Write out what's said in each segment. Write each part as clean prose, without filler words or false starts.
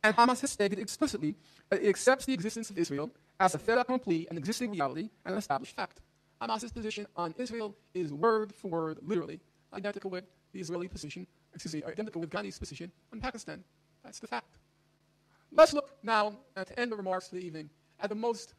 And Hamas has stated explicitly that it accepts the existence of Israel as a fait accompli, an existing reality, and an established fact. Hamas's position on Israel is word for word, literally, identical with the Israeli position, identical with Ghani's position on Pakistan. That's the fact. Let's look now, to end the remarks for the evening, at the most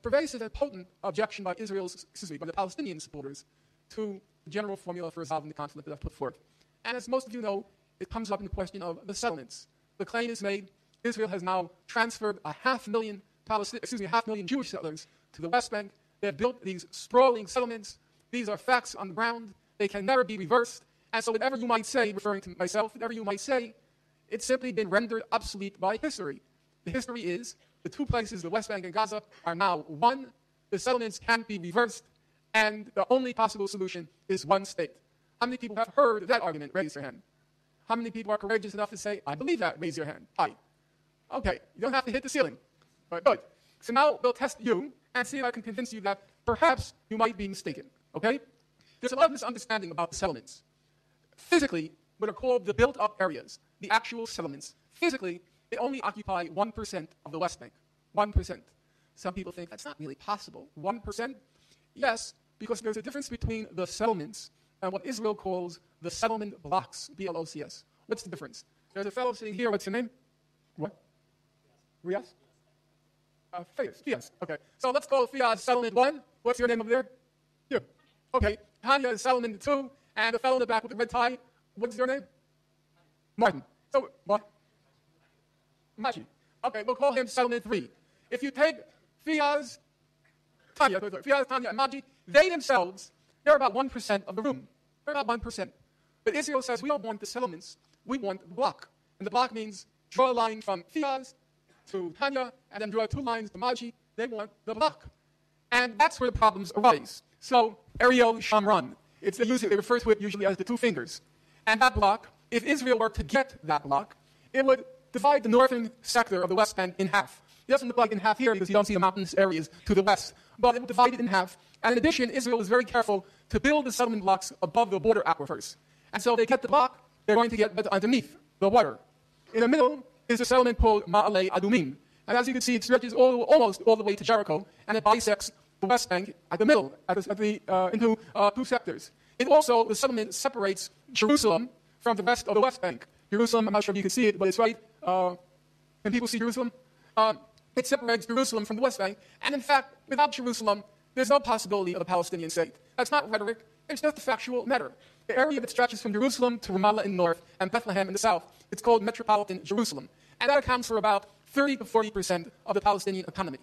pervasive and potent objection by the Palestinian supporters to the general formula for resolving the conflict that I've put forth. And as most of you know, it comes up in the question of the settlements. The claim is made Israel has now transferred 500,000 Jewish settlers to the West Bank. They have built these sprawling settlements. These are facts on the ground. They can never be reversed. And so whatever you might say, referring to myself, whatever you might say, it's simply been rendered obsolete by history. The history is the two places, the West Bank and Gaza, are now one. The settlements can't be reversed. And the only possible solution is one state. How many people have heard that argument? Raise your hand. How many people are courageous enough to say, I believe that? Raise your hand. Aye. Okay, you don't have to hit the ceiling. But good. So now we'll test you and see if I can convince you that perhaps you might be mistaken. Okay? There's a lot of misunderstanding about the settlements. Physically, what are called the built-up areas, the actual settlements, physically, they only occupy 1% of the West Bank. 1%. Some people think that's not really possible. 1%? Yes, because there's a difference between the settlements and what Israel calls the settlement blocks, B-L-O-C-S. What's the difference? There's a fellow sitting here. What's your name? What? Riaz? Fiaz. Okay. So let's call Fiaz settlement 1. What's your name over there? You. Okay. Tanya is settlement 2. And the fellow in the back with the red tie, what's your name? Martin. So, what? Machi. Okay, we'll call him settlement 3. If you take Fiaz, Tanya, and Maji, they themselves, they're about 1% of the room. They're about 1%. But Israel says we don't want the settlements, we want the block. And the block means draw a line from Fiaz to Tanya, and then draw 2 lines to Maji. They want the block. And that's where the problems arise. So, Ariel Shamran, they refer to it usually as the 2 fingers. And that block, if Israel were to get that block, it would divide the northern sector of the West Bank in half. It doesn't look like in half here because you don't see the mountainous areas to the west. But it would divide it in half. And in addition, Israel is very careful to build the settlement blocks above the border aquifers. And so they get the block, they're going to get underneath the water. In the middle is a settlement called Ma'alei Adumim. And as you can see, it stretches almost all the way to Jericho, and it bisects the West Bank at the middle, into 2 sectors. It also, the settlement separates Jerusalem from the rest of the West Bank. Jerusalem, I'm not sure if you can see it, but it's right. Can people see Jerusalem? It separates Jerusalem from the West Bank. And in fact, without Jerusalem, there's no possibility of a Palestinian state. That's not rhetoric. It's just a factual matter. The area that stretches from Jerusalem to Ramallah in the north and Bethlehem in the south, it's called metropolitan Jerusalem. And that accounts for about 30 to 40% of the Palestinian economy.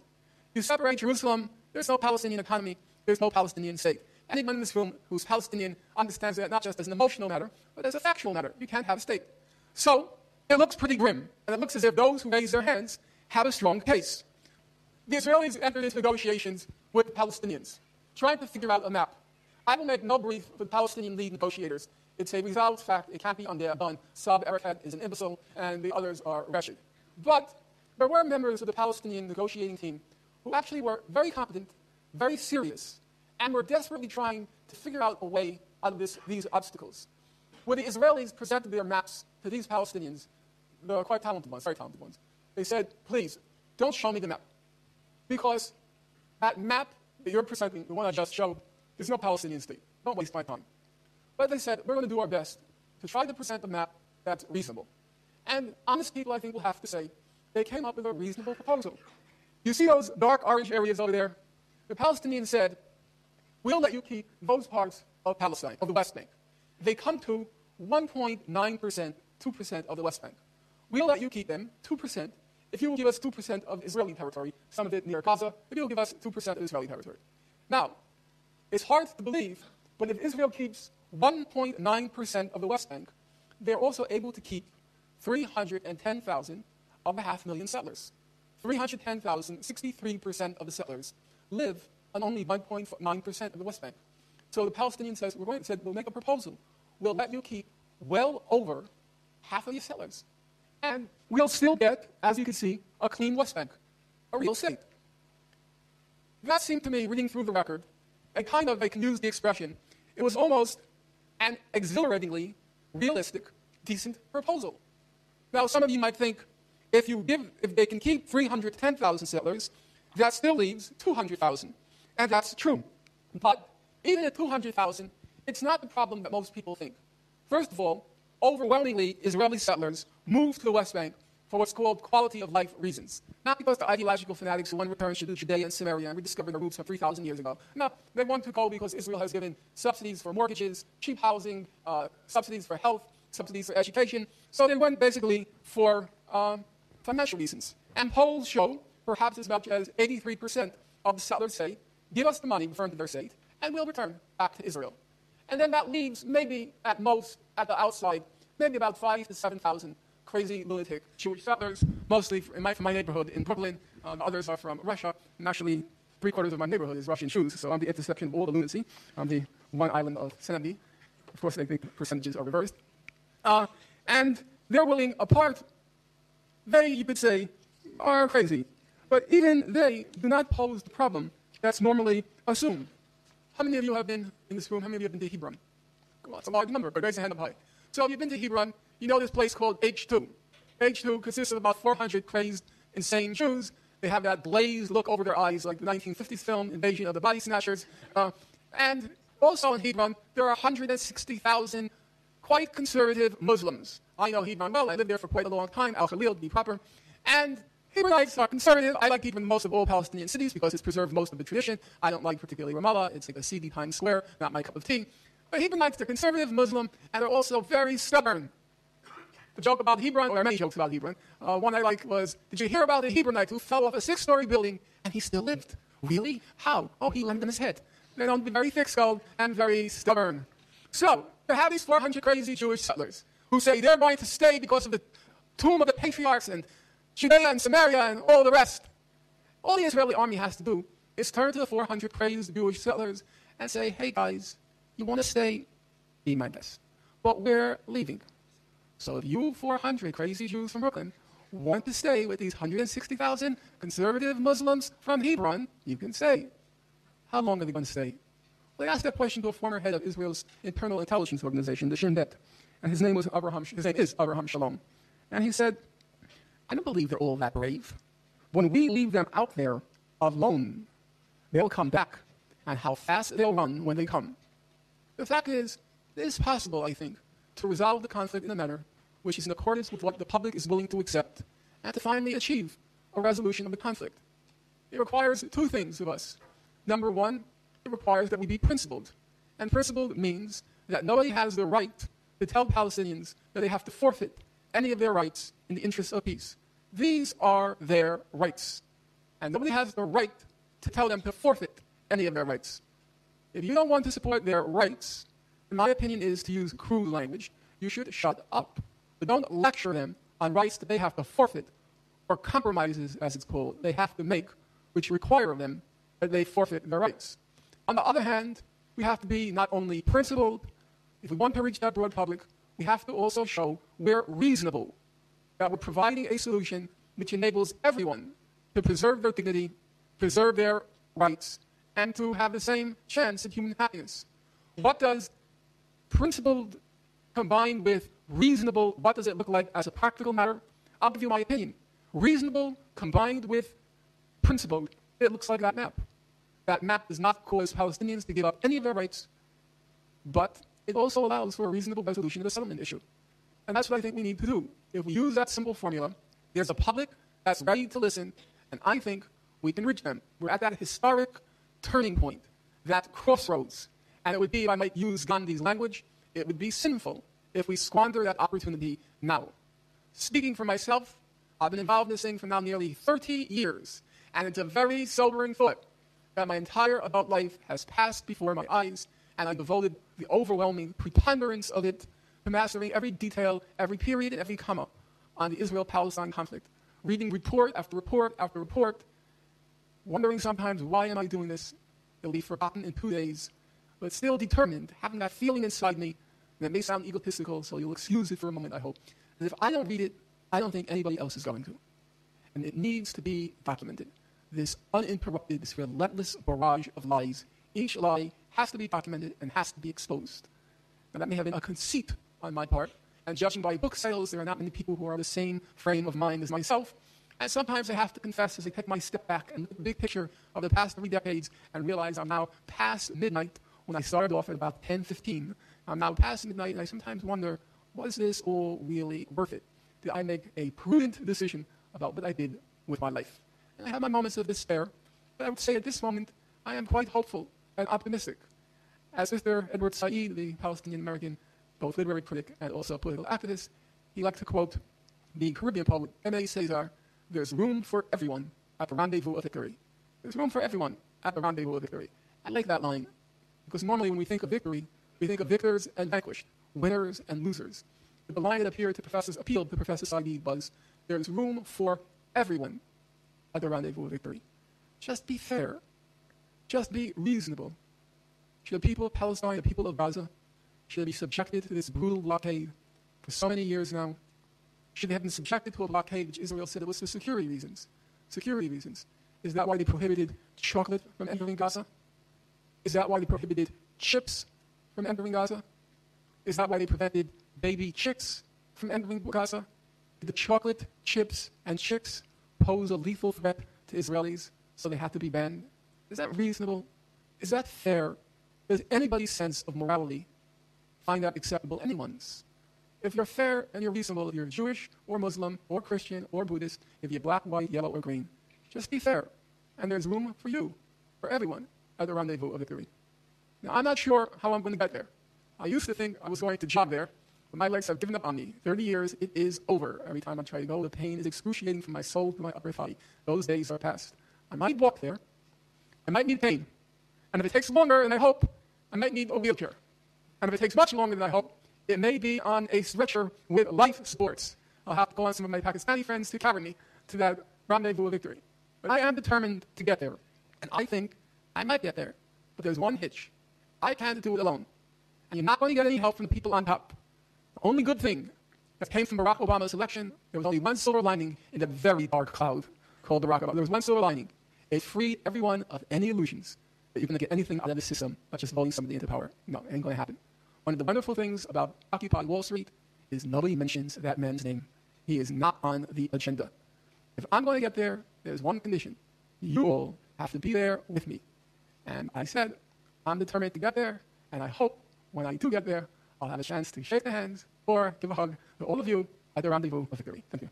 You separate Jerusalem, there's no Palestinian economy, there's no Palestinian state. Anyone in this room who's Palestinian understands that not just as an emotional matter, but as a factual matter. You can't have a state. So, it looks pretty grim, and it looks as if those who raise their hands have a strong case. The Israelis entered into negotiations with the Palestinians, trying to figure out a map. I will make no brief for the Palestinian lead negotiators. It's a resolved fact. It can't be undone. Saab Erekat is an imbecile, and the others are wretched. But there were members of the Palestinian negotiating team who actually were very competent, very serious, and were desperately trying to figure out a way out of these obstacles. When the Israelis presented their maps to these Palestinians, the quite talented ones, very talented ones, they said, please, don't show me the map. Because that map that you're presenting, the one I just showed, there's no Palestinian state. Don't waste my time. But they said, we're going to do our best to try to present a map that's reasonable. And honest people, I think, will have to say, they came up with a reasonable proposal. You see those dark orange areas over there? The Palestinians said, we'll let you keep those parts of Palestine, of the West Bank. They come to 1.9%, 2% of the West Bank. We'll let you keep them, 2%, if you will give us 2% of Israeli territory, some of it near Gaza, if you'll give us 2% of Israeli territory. Now, it's hard to believe, but if Israel keeps 1.9% of the West Bank, they're also able to keep 310,000 of the 500,000 settlers. 310,000, 63% of the settlers live on only 1.9% of the West Bank. So the Palestinians said, we'll make a proposal. We'll let you keep well over half of your settlers. And we'll still get, as you can see, a clean West Bank, a real state. That seemed to me, reading through the record, I can use the expression, it was almost an exhilaratingly realistic, decent proposal. Now, some of you might think, If they can keep 310,000 settlers, that still leaves 200,000. And that's true. But even at 200,000, it's not the problem that most people think. First of all, overwhelmingly, Israeli settlers moved to the West Bank for what's called quality of life reasons. Not because the ideological fanatics who want to return to Judea and Samaria and rediscover their roots from 3,000 years ago. No, they want to go because Israel has given subsidies for mortgages, cheap housing, subsidies for health, subsidies for education. So they went basically for financial reasons. And polls show perhaps as much as 83% of the settlers say, give us the money, referring to their state, and we'll return back to Israel. And then that leaves maybe at most, at the outside, maybe about 5,000 to 7,000 crazy, lunatic Jewish settlers, mostly from my neighborhood in Brooklyn. The others are from Russia. And actually, 3/4 of my neighborhood is Russian Jews, so I'm the intersection of all the lunacy. I'm the one island of sanity. Of course, I think percentages are reversed. And they're willing, apart, they, you could say, are crazy. But even they do not pose the problem that's normally assumed. How many of you have been in this room? How many of you have been to Hebron? Well, it's a large number, but raise your hand up high. So if you've been to Hebron, you know this place called H2. H2 consists of about 400 crazed, insane Jews. They have that glazed look over their eyes like the 1950s film, Invasion of the Body Snatchers. And also in Hebron, there are 160,000 quite conservative Muslims. I know Hebron well. I lived there for quite a long time, Al-Khalil to be proper. And Hebronites are conservative. I like Hebron most of all Palestinian cities because it's preserved most of the tradition. I don't like particularly Ramallah. It's like a seedy Times Square, not my cup of tea. But Hebronites, they're conservative, Muslim, and they're also very stubborn. The joke about Hebron, or there are many jokes about Hebron. One I like was, did you hear about a Hebronite who fell off a 6-story building and he still lived? Really? How? Oh, he landed on his head. They're known to be very thick-skulled and very stubborn. So, they have these 400 crazy Jewish settlers who say they're going to stay because of the tomb of the patriarchs and Judea and Samaria and all the rest. All the Israeli army has to do is turn to the 400 crazed Jewish settlers and say, hey guys, you want to stay? Be my guest. But we're leaving. So if you 400 crazy Jews from Brooklyn want to stay with these 160,000 conservative Muslims from Hebron, you can stay. How long are they going to stay? Well, they asked that question to a former head of Israel's internal intelligence organization, the Shin Bet, and his name is Avraham Shalom. And he said, I don't believe they're all that brave. When we leave them out there alone, they'll come back, and how fast they'll run when they come. The fact is, it is possible, I think, to resolve the conflict in a manner which is in accordance with what the public is willing to accept, and to finally achieve a resolution of the conflict. It requires two things of us. Number one, it requires that we be principled. And principled means that nobody has the right to tell Palestinians that they have to forfeit any of their rights in the interest of peace. These are their rights. And nobody has the right to tell them to forfeit any of their rights. If you don't want to support their rights, in my opinion is to use crude language, you should shut up. But don't lecture them on rights that they have to forfeit, or compromises, as it's called, they have to make, which require of them that they forfeit their rights. On the other hand, we have to be not only principled, if we want to reach that broad public, we have to also show we're reasonable, that we're providing a solution which enables everyone to preserve their dignity, preserve their rights, and to have the same chance at human happiness. What does principled combined with reasonable, what does it look like as a practical matter? I'll give you my opinion. Reasonable combined with principled, it looks like that map. That map does not cause Palestinians to give up any of their rights, but it also allows for a reasonable resolution of the settlement issue. And that's what I think we need to do. If we use that simple formula, there's a public that's ready to listen, and I think we can reach them. We're at that historic turning point, that crossroads. And it would be, if I might use Gandhi's language, it would be sinful if we squander that opportunity now. Speaking for myself, I've been involved in this thing for now nearly 30 years, and it's a very sobering thought that my entire adult life has passed before my eyes, and I devoted the overwhelming preponderance of it to mastering every detail, every period, and every comma on the Israel-Palestine conflict, reading report after report after report, wondering sometimes, why am I doing this? It'll be forgotten in 2 days, but still determined, having that feeling inside me, and it may sound egotistical, so you'll excuse it for a moment, I hope, that if I don't read it, I don't think anybody else is going to. And it needs to be documented. This uninterrupted, this relentless barrage of lies, each lie has to be documented and has to be exposed. Now that may have been a conceit on my part, And judging by book sales, there are not many people who are the same frame of mind as myself. And sometimes I have to confess, as I take my step back and look at the big picture of the past 3 decades and realize I'm now past midnight when I started off at about 10:15. I'm now past midnight, and I sometimes wonder, was this all really worth it? Did I make a prudent decision about what I did with my life? And I have my moments of despair, but I would say at this moment, I am quite hopeful and optimistic. As Mr. Edward Said, the Palestinian-American, both literary critic and also political activist, he liked to quote the Caribbean poet M.A. Cesar, "There's room for everyone at the rendezvous of victory." There's room for everyone at the rendezvous of victory. I like that line, because normally when we think of victory, we think of victors and vanquished, winners and losers. But the line that appealed to Professor Said was, "There's room for everyone at the rendezvous of victory." Just be fair. Just be reasonable. Should the people of Palestine, the people of Gaza, should they be subjected to this brutal blockade for so many years now? Should they have been subjected to a blockade which Israel said it was for security reasons? Security reasons. Is that why they prohibited chocolate from entering Gaza? Is that why they prohibited chips from entering Gaza? Is that why they prevented baby chicks from entering Gaza? Did the chocolate, chips, and chicks pose a lethal threat to Israelis, so they had to be banned? Is that reasonable? Is that fair? Does anybody's sense of morality find that acceptable? Anyone's. If you're fair and you're reasonable, if you're Jewish or Muslim or Christian or Buddhist, if you're black, white, yellow, or green, just be fair. And there's room for you, for everyone, at the rendezvous of victory. Now, I'm not sure how I'm going to get there. I used to think I was going to jog there, but my legs have given up on me. 30 years, it is over. Every time I try to go, the pain is excruciating from my soul to my upper body. Those days are past. I might walk there. I might need pain. And if it takes longer than I hope, I might need a wheelchair. And if it takes much longer than I hope, it may be on a stretcher with life supports. I'll have to call on some of my Pakistani friends to carry me to that rendezvous of victory. But I am determined to get there. And I think I might get there. But there's one hitch. I can't do it alone. And you're not going to get any help from the people on top. The only good thing that came from Barack Obama's election, there was only one silver lining in the very dark cloud called Barack Obama. There was one silver lining. It freed everyone of any illusions that you're going to get anything out of the system, not just voting somebody into power. No, it ain't going to happen. One of the wonderful things about Occupy Wall Street is nobody mentions that man's name. He is not on the agenda. If I'm going to get there, there's one condition. You all have to be there with me. And I said, I'm determined to get there, and I hope when I do get there, I'll have a chance to shake the hands or give a hug to all of you at the rendezvous of victory. Thank you.